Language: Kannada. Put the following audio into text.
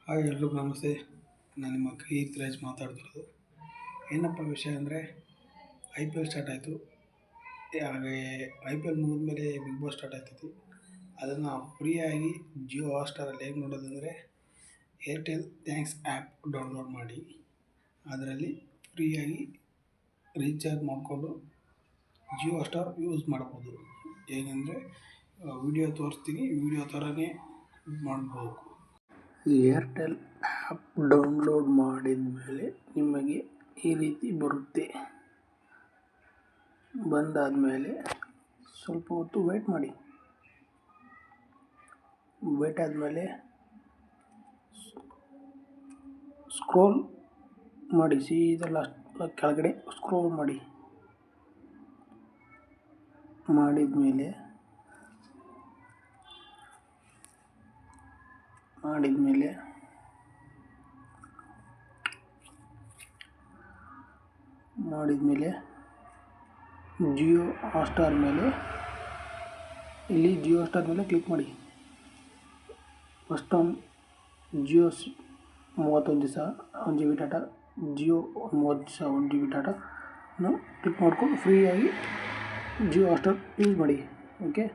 ಹಾಯ್ ಎಲ್ರಿಗೂ ನಮಸ್ತೆ. ನಾನು ನಿಮ್ಮ ಕೀರ್ತಿ ರಾಜ್ ಮಾತಾಡ್ತಿರೋದು. ಏನಪ್ಪ ವಿಷಯ ಅಂದರೆ, IPL ಸ್ಟಾರ್ಟ್ ಆಯಿತು. ಹಾಗೆ IPL ಮುಗಿದ್ಮೇಲೆ ಬಿಗ್ ಬಾಸ್ ಸ್ಟಾರ್ಟ್ ಆಗ್ತೈತಿ. ಅದನ್ನು ಫ್ರೀಯಾಗಿ ಜಿಯೋ ಹಾಟ್ಸ್ಟಾರಲ್ಲಿ ಹೇಗೆ ನೋಡೋದಂದರೆ, ಏರ್ಟೆಲ್ ಥ್ಯಾಂಕ್ಸ್ ಆ್ಯಪ್ ಡೌನ್ಲೋಡ್ ಮಾಡಿ ಅದರಲ್ಲಿ ಫ್ರೀಯಾಗಿ ರೀಚಾರ್ಜ್ ಮಾಡಿಕೊಂಡು ಜಿಯೋ ಹಾಟ್ಸ್ಟಾರ್ ಯೂಸ್ ಮಾಡ್ಬೋದು. ಹೇಗೆಂದರೆ ವಿಡಿಯೋ ತೋರಿಸ್ತೀನಿ, ವಿಡಿಯೋ ಥರನೇ ಮಾಡ್ಬೋದು. ಏರ್ಟೆಲ್ ಆ್ಯಪ್ ಡೌನ್ಲೋಡ್ ಮಾಡಿದ ಮೇಲೆ ನಿಮಗೆ ಈ ರೀತಿ ಬರುತ್ತೆ. ಬಂದಾದಮೇಲೆ ಸ್ವಲ್ಪ ಹೊತ್ತು ವೇಟ್ ಮಾಡಿ. ವೇಟ್ ಆದಮೇಲೆ ಸ್ಕ್ರೋಲ್ ಮಾಡಿ, ಸೀದಾ ಲಾಸ್ಟ್ ಕೆಳಗಡೆ ಸ್ಕ್ರೋಲ್ ಮಾಡಿದ್ಮೇಲೆ ಜಿಯೋ ಹಾಟ್ಸ್ಟಾರ್ ಮೇಲೆ ಜಿಯೋ ಹಾಟ್ಸ್ಟಾರ್ ಮೇಲೆ ಕ್ಲಿಕ್ ಮಾಡಿ. ಫಸ್ಟ್ ಟೈಮ್ ಜಿಯೋ 31 ದಿವಸ 1 GB ಡಾಟಾ, ಜಿಯೋ 30 ದಿವಸ 1 GB ಡಾಟಾನ ಕ್ಲಿಕ್ ಮಾಡ್ಕೊಂಡು ಫ್ರೀಯಾಗಿ ಜಿಯೋ ಹಾಟ್ಸ್ಟಾರ್ ಯೂಸ್ ಮಾಡಿ. ಓಕೆ, ಬಾಯ್.